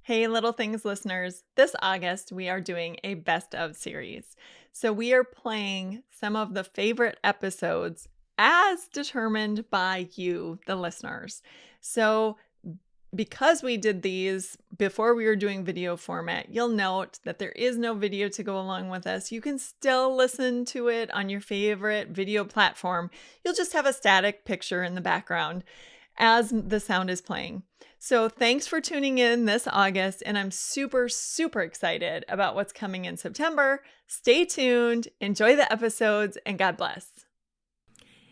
Hey, Little Things listeners. This August, we are doing a best of series. So we are playing some of the favorite episodes as determined by you, the listeners. So because we did these before we were doing video format, you'll note that there is no video to go along with us. You can still listen to it on your favorite video platform. You'll just have a static picture in the background as the sound is playing. So thanks for tuning in this August, and I'm super, super excited about what's coming in September. Stay tuned, enjoy the episodes, and God bless.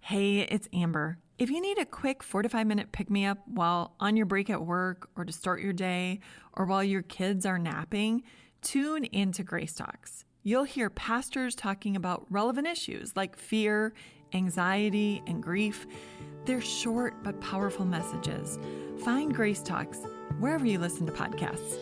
Hey, it's Amber. If you need a quick 4 to 5 minute pick-me-up while on your break at work or to start your day or while your kids are napping, tune into Grace Talks. You'll hear pastors talking about relevant issues like fear, anxiety, and grief. They're short but powerful messages. Find Grace Talks wherever you listen to podcasts.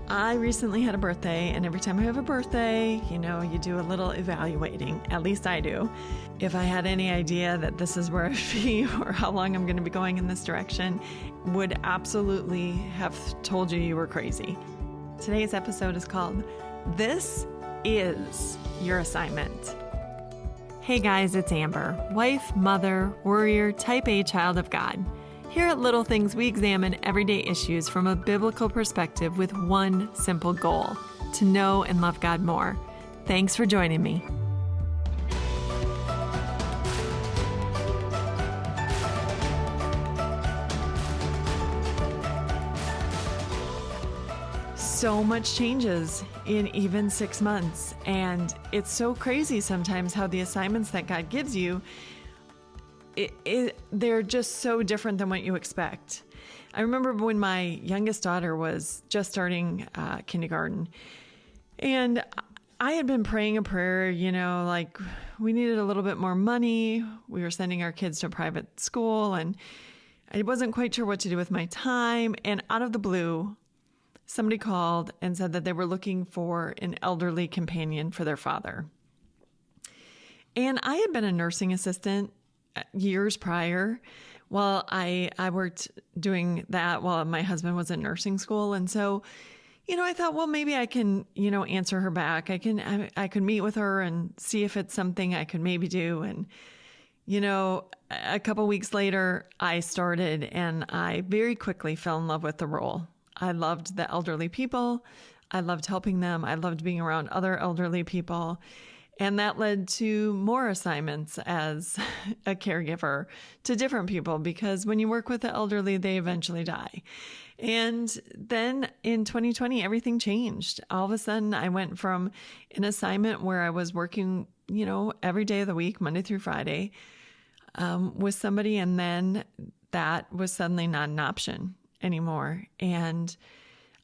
I recently had a birthday, and every time I have a birthday, you do a little evaluating. At least I do. If I had any idea that this is where I'd be or how long I'm going to be going in this direction, would absolutely have told you were crazy. Today's episode is called This Is Your Assignment. Hey guys, it's Amber, wife, mother, warrior, type A child of God. Here at Little Things, we examine everyday issues from a biblical perspective with one simple goal: to know and love God more. Thanks for joining me. So much changes in even 6 months, and it's so crazy sometimes how the assignments that God gives you, they're just so different than what you expect. I remember when my youngest daughter was just starting kindergarten, and I had been praying a prayer, like we needed a little bit more money. We were sending our kids to a private school, and I wasn't quite sure what to do with my time. And out of the blue, somebody called and said that they were looking for an elderly companion for their father. And I had been a nursing assistant years prior while I worked doing that while my husband was in nursing school. And so, I thought, well, maybe I can, answer her back. I could meet with her and see if it's something I could maybe do. And, a couple weeks later, I started, and I very quickly fell in love with the role. I loved the elderly people. I loved helping them. I loved being around other elderly people. And that led to more assignments as a caregiver to different people, because when you work with the elderly, they eventually die. And then in 2020, everything changed. All of a sudden, I went from an assignment where I was working, every day of the week, Monday through Friday, with somebody, and then that was suddenly not an option anymore. And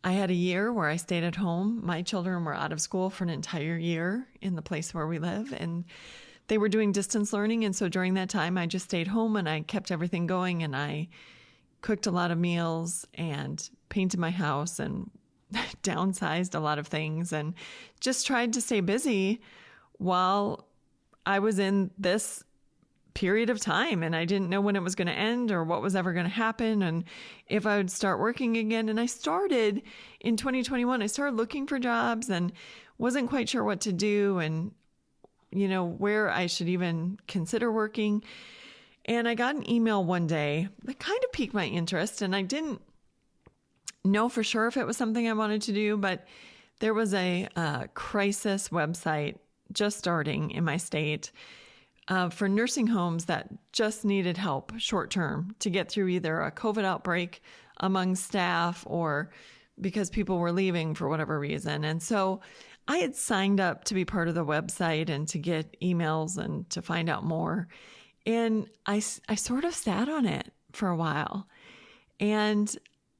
I had a year where I stayed at home. My children were out of school for an entire year in the place where we live, and they were doing distance learning. And so during that time, I just stayed home and I kept everything going, and I cooked a lot of meals and painted my house and downsized a lot of things and just tried to stay busy while I was in this period of time, and I didn't know when it was going to end or what was ever going to happen and if I would start working again. And I started in 2021, I started looking for jobs and wasn't quite sure what to do and, where I should even consider working. And I got an email one day that kind of piqued my interest, and I didn't know for sure if it was something I wanted to do, but there was a crisis website just starting in my state for nursing homes that just needed help short term to get through either a COVID outbreak among staff or because people were leaving for whatever reason. And so I had signed up to be part of the website and to get emails and to find out more. And I sort of sat on it for a while. And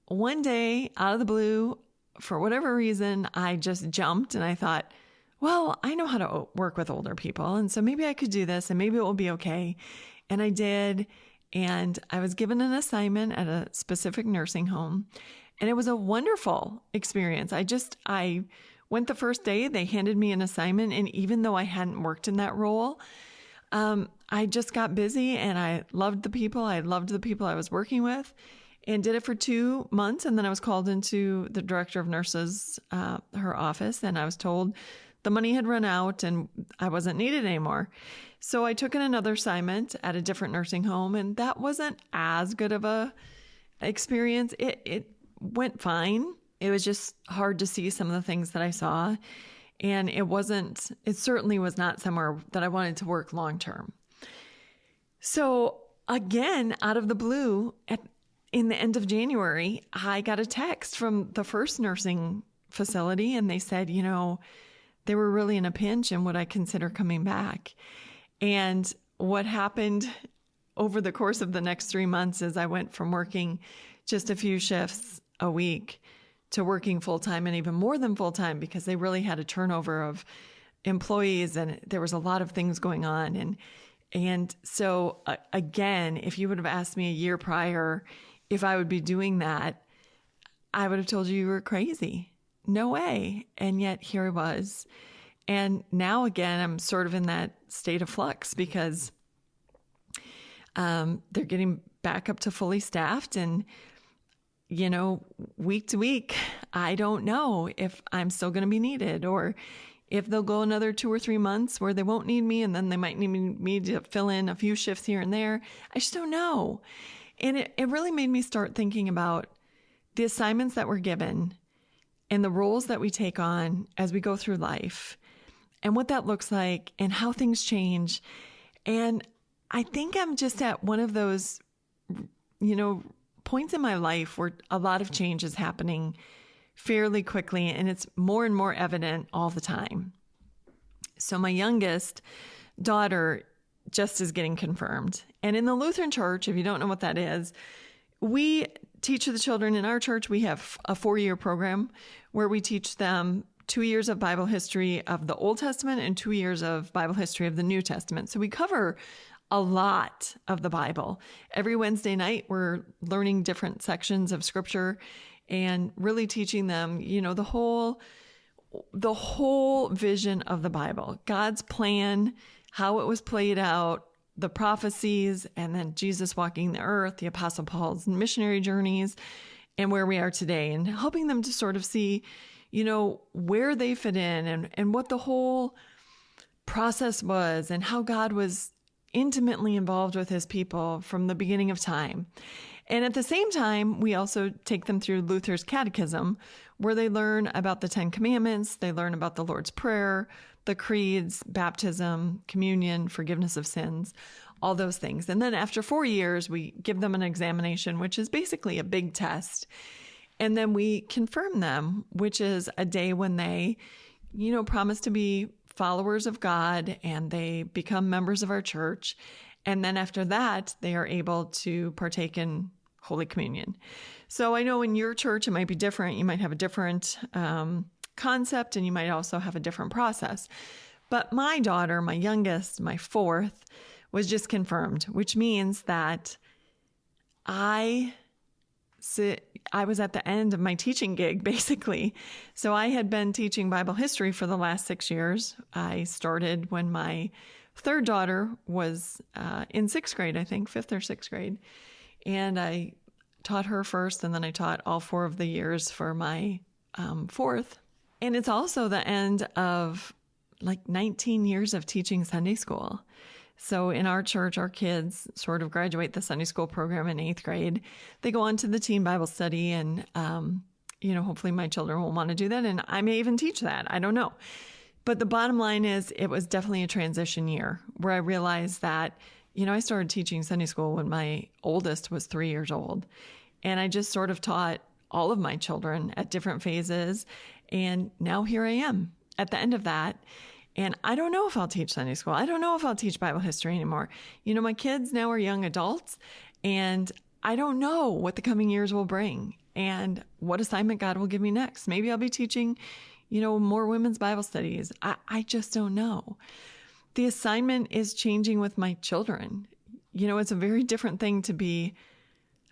one day, out of the blue, for whatever reason, I just jumped and I thought, well, I know how to work with older people, and so maybe I could do this and maybe it will be okay. And I did, and I was given an assignment at a specific nursing home, and it was a wonderful experience. I went the first day, they handed me an assignment, and even though I hadn't worked in that role, I just got busy and I loved the people. I loved the people I was working with. and did it for 2 months. And then I was called into the director of nurses, her office, and I was told the money had run out and I wasn't needed anymore. So I took in another assignment at a different nursing home, and that wasn't as good of a experience. It went fine. It was just hard to see some of the things that I saw. And it certainly was not somewhere that I wanted to work long term. So again, out of the blue, in the end of January, I got a text from the first nursing facility, and they said, they were really in a pinch and would I consider coming back? And what happened over the course of the next 3 months is I went from working just a few shifts a week to working full-time, and even more than full-time, because they really had a turnover of employees and there was a lot of things going on. And so again, if you would have asked me a year prior if I would be doing that, I would have told you were crazy. No way. And yet here I was. And now again, I'm sort of in that state of flux because they're getting back up to fully staffed, and week to week, I don't know if I'm still going to be needed, or if they'll go another 2 or 3 months where they won't need me, and then they might need me to fill in a few shifts here and there. I just don't know. And it really made me start thinking about the assignments that we're given and the roles that we take on as we go through life and what that looks like and how things change. And I think I'm just at one of those, points in my life where a lot of change is happening fairly quickly, and it's more and more evident all the time. So my youngest daughter just is getting confirmed. And in the Lutheran Church, if you don't know what that is, we teach the children in our church. We have a 4-year program where we teach them 2 years of Bible history of the Old Testament and 2 years of Bible history of the New Testament. So we cover a lot of the Bible. Every Wednesday night, we're learning different sections of scripture and really teaching them, the whole vision of the Bible, God's plan, how it was played out, the prophecies, and then Jesus walking the earth, the Apostle Paul's missionary journeys, and where we are today, and helping them to sort of see, where they fit in and what the whole process was and how God was intimately involved with his people from the beginning of time. And at the same time, we also take them through Luther's Catechism, where they learn about the 10 Commandments, they learn about the Lord's Prayer, the creeds, baptism, communion, forgiveness of sins, all those things. And then after 4 years, we give them an examination, which is basically a big test. And then we confirm them, which is a day when they, promise to be followers of God and they become members of our church. And then after that, they are able to partake in Holy Communion. So I know in your church, it might be different. You might have a different concept, and you might also have a different process. But my daughter, my youngest, my fourth, was just confirmed, which means that I was at the end of my teaching gig, basically. So I had been teaching Bible history for the last 6 years. I started when my third daughter was in 6th grade, I think, 5th or 6th grade. And I taught her first, and then I taught all 4 of the years for my fourth. And it's also the end of 19 years of teaching Sunday school. So in our church, our kids sort of graduate the Sunday school program in 8th grade. They go on to the teen Bible study, and, hopefully my children will want to do that. And I may even teach that. I don't know. But the bottom line is it was definitely a transition year where I realized that, I started teaching Sunday school when my oldest was 3 years old. And I just sort of taught all of my children at different phases. And now here I am at the end of that. And I don't know if I'll teach Sunday school. I don't know if I'll teach Bible history anymore. My kids now are young adults, and I don't know what the coming years will bring and what assignment God will give me next. Maybe I'll be teaching, more women's Bible studies. I just don't know. The assignment is changing with my children. It's a very different thing to be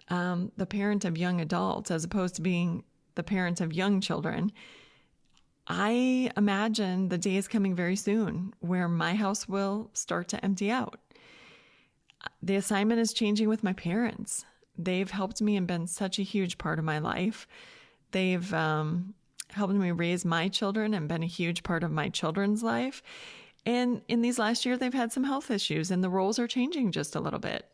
the parent of young adults as opposed to being the parent of young children. I imagine the day is coming very soon where my house will start to empty out. The assignment is changing with my parents. they've helped me and been such a huge part of my life. They've helped me raise my children and been a huge part of my children's life. And in these last year, they've had some health issues and the roles are changing just a little bit.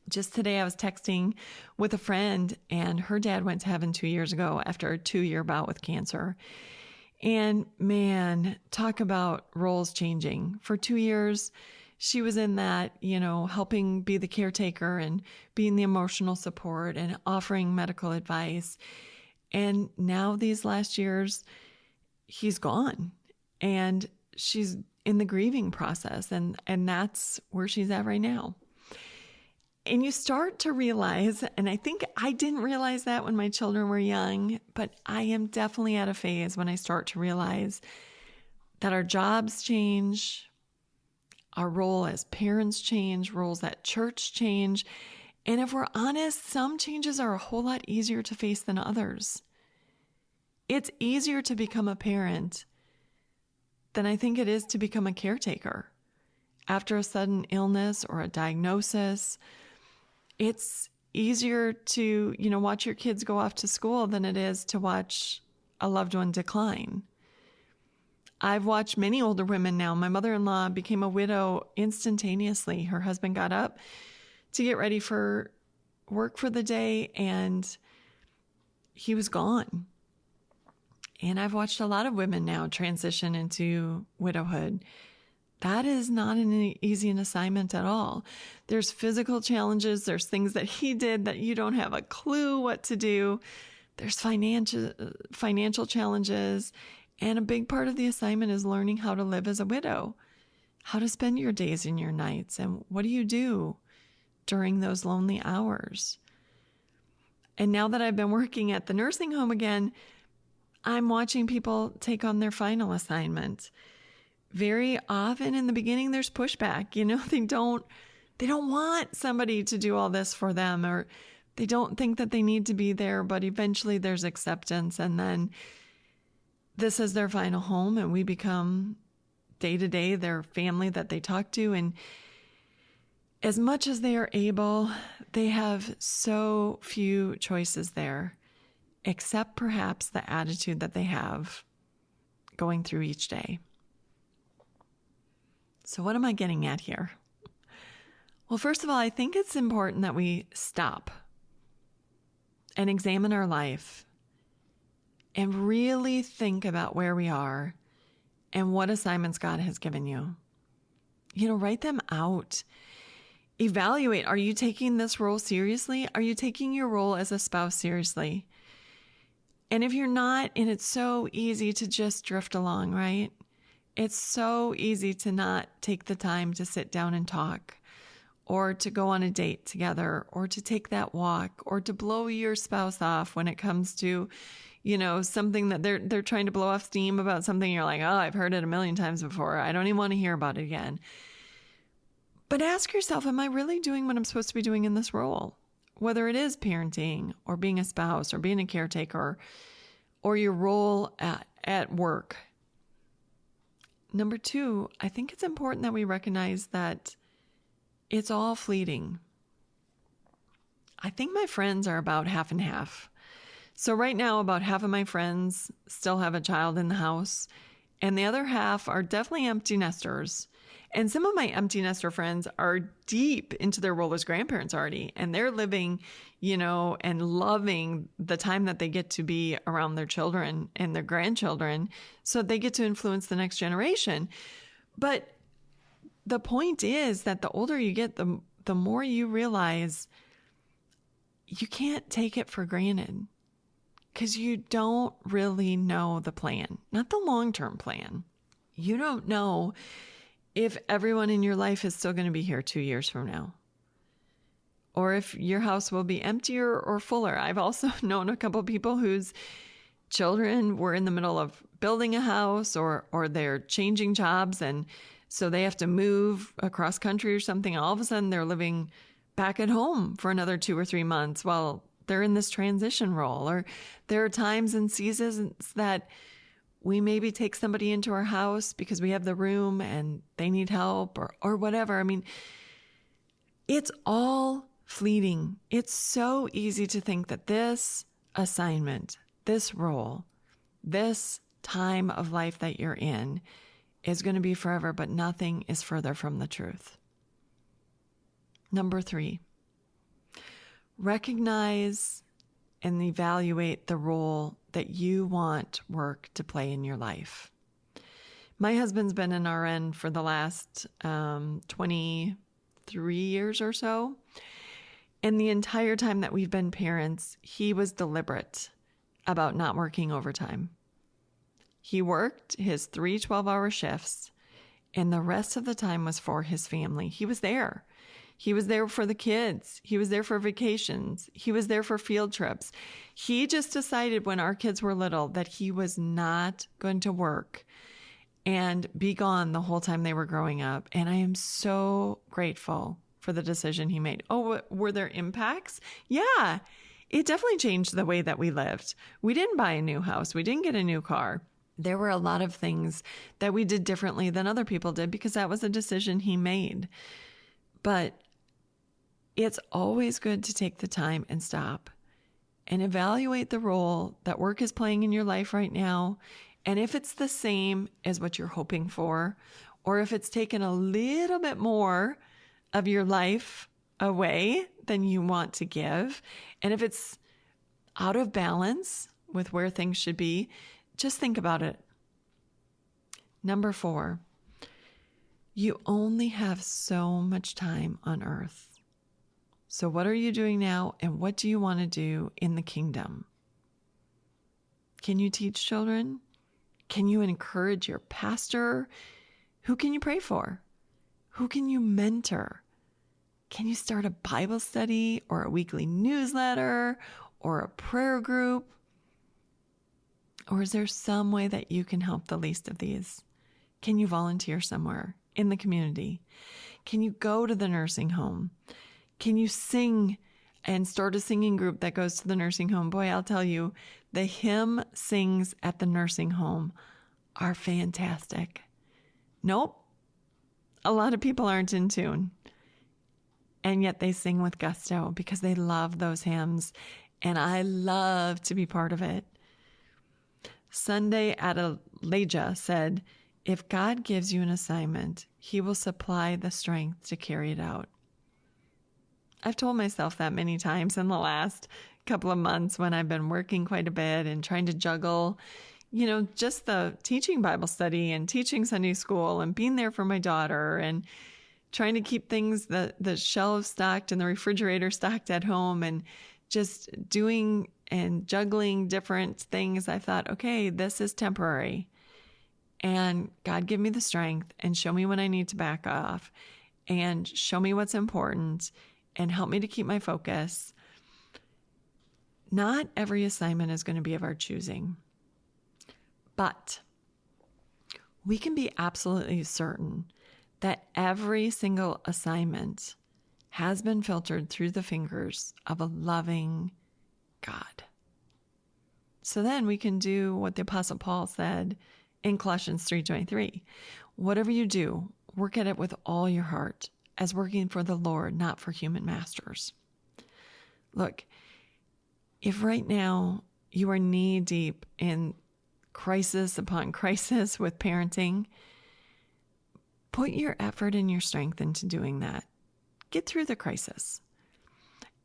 Just today, I was texting with a friend and her dad went to heaven 2 years ago after a 2-year bout with cancer. And man, talk about roles changing. For 2 years, she was in that, helping be the caretaker and being the emotional support and offering medical advice. And now these last years, he's gone and she's in the grieving process. And that's where she's at right now. And you start to realize, and I think I didn't realize that when my children were young, but I am definitely at a phase when I start to realize that our jobs change, our role as parents change, roles at church change. And if we're honest, some changes are a whole lot easier to face than others. It's easier to become a parent than I think it is to become a caretaker. After a sudden illness or a diagnosis, it's easier to, watch your kids go off to school than it is to watch a loved one decline. I've watched many older women now. My mother-in-law became a widow instantaneously. Her husband got up to get ready for work for the day and he was gone. And I've watched a lot of women now transition into widowhood. That is not an easy assignment at all. There's physical challenges. There's things that he did that you don't have a clue what to do. There's financial challenges. And a big part of the assignment is learning how to live as a widow, how to spend your days and your nights, and what do you do during those lonely hours. And now that I've been working at the nursing home again, I'm watching people take on their final assignment. Very often in the beginning, there's pushback. They don't want somebody to do all this for them, or they don't think that they need to be there, but eventually there's acceptance. And then this is their final home and we become day to day their family that they talk to. And as much as they are able, they have so few choices there, except perhaps the attitude that they have going through each day. So what am I getting at here? Well, first of all, I think it's important that we stop and examine our life and really think about where we are and what assignments God has given you. Write them out. Evaluate. Are you taking this role seriously? Are you taking your role as a spouse seriously? And if you're not, and it's so easy to just drift along, right? It's so easy to not take the time to sit down and talk, or to go on a date together, or to take that walk, or to blow your spouse off when it comes to, something that they're trying to blow off steam about something. You're like, oh, I've heard it a million times before. I don't even want to hear about it again. But ask yourself, am I really doing what I'm supposed to be doing in this role? Whether it is parenting or being a spouse or being a caretaker or your role at work. Number 2, I think it's important that we recognize that it's all fleeting. I think my friends are about half and half. So right now, about half of my friends still have a child in the house, and the other half are definitely empty nesters. And some of my empty nester friends are deep into their role as grandparents already, and they're living, and loving the time that they get to be around their children and their grandchildren, so they get to influence the next generation. But the point is that the older you get, the more you realize you can't take it for granted, because you don't really know the plan, not the long-term plan. You don't know if everyone in your life is still going to be here 2 years from now, or if your house will be emptier or fuller. I've also known a couple of people whose children were in the middle of building a house, or they're changing jobs, and so they have to move across country or something. All of a sudden, they're living back at home for another 2 or 3 months while they're in this transition role. Or there are times and seasons that we maybe take somebody into our house because we have the room and they need help, or whatever. I mean, it's all fleeting. It's so easy to think that this assignment, this role, this time of life that you're in is going to be forever, but nothing is further from the truth. Number 3, recognize and evaluate the role that you want work to play in your life. My husband's been an RN for the last 23 years or so. And the entire time that we've been parents, he was deliberate about not working overtime. He worked his 3 12-hour shifts, and the rest of the time was for his family. He was there. He was there for the kids. He was there for vacations. He was there for field trips. He just decided when our kids were little that he was not going to work and be gone the whole time they were growing up. And I am so grateful for the decision he made. Oh, were there impacts? Yeah, it definitely changed the way that we lived. We didn't buy a new house. We didn't get a new car. There were a lot of things that we did differently than other people did because that was a decision he made. But it's always good to take the time and stop and evaluate the role that work is playing in your life right now. And if it's the same as what you're hoping for, or if it's taken a little bit more of your life away than you want to give, and if it's out of balance with where things should be, just think about it. Number 4, you only have so much time on earth. So what are you doing now, and what do you want to do in the kingdom? Can you teach children? Can you encourage your pastor? Who can you pray for? Who can you mentor? Can you start a Bible study or a weekly newsletter or a prayer group? Or is there some way that you can help the least of these? Can you volunteer somewhere in the community? Can you go to the nursing home? Can you sing and start a singing group that goes to the nursing home? Boy, I'll tell you, the hymn sings at the nursing home are fantastic. Nope. A lot of people aren't in tune. And yet they sing with gusto because they love those hymns. And I love to be part of it. Sunday Adelaja said, if God gives you an assignment, he will supply the strength to carry it out. I've told myself that many times in the last couple of months when I've been working quite a bit and trying to juggle, just the teaching Bible study and teaching Sunday school and being there for my daughter and trying to keep things, the shelves stocked and the refrigerator stocked at home and just doing and juggling different things. I thought, okay, this is temporary. And God, give me the strength and show me when I need to back off and show me what's important and help me to keep my focus. Not every assignment is going to be of our choosing, but we can be absolutely certain that every single assignment has been filtered through the fingers of a loving God. So then we can do what the Apostle Paul said in Colossians 3:23. Whatever you do, work at it with all your heart, as working for the Lord, not for human masters. Look, if right now you are knee deep in crisis upon crisis with parenting, put your effort and your strength into doing that. Get through the crisis.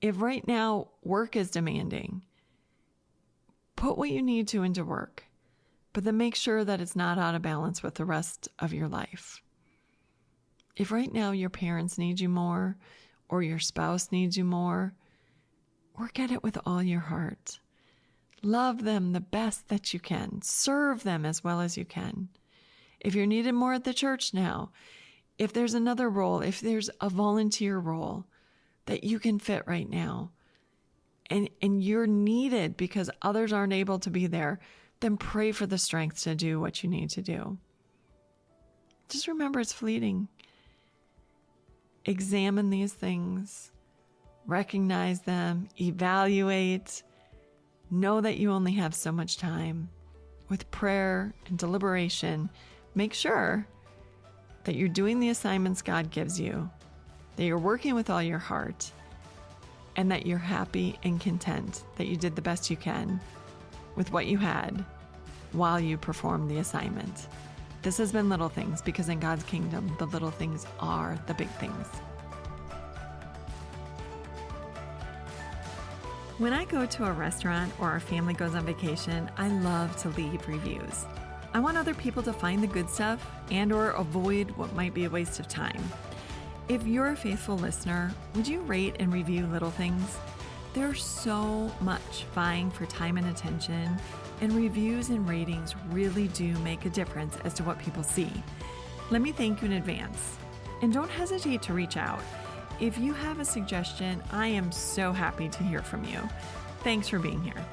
If right now work is demanding, put what you need to into work, but then make sure that it's not out of balance with the rest of your life. If right now your parents need you more or your spouse needs you more, work at it with all your heart. Love them the best that you can. Serve them as well as you can. If you're needed more at the church now, if there's another role, if there's a volunteer role that you can fit right now, and you're needed because others aren't able to be there, then pray for the strength to do what you need to do. Just remember it's fleeting. Examine these things, recognize them, evaluate, know that you only have so much time. With prayer and deliberation, make sure that you're doing the assignments God gives you, that you're working with all your heart, and that you're happy and content that you did the best you can with what you had while you performed the assignment. This has been Little Things, because in God's kingdom, the little things are the big things. When I go to a restaurant or our family goes on vacation, I love to leave reviews. I want other people to find the good stuff and/or avoid what might be a waste of time. If you're a faithful listener, would you rate and review Little Things? There's so much vying for time and attention, and reviews and ratings really do make a difference as to what people see. Let me thank you in advance. And don't hesitate to reach out. If you have a suggestion, I am so happy to hear from you. Thanks for being here.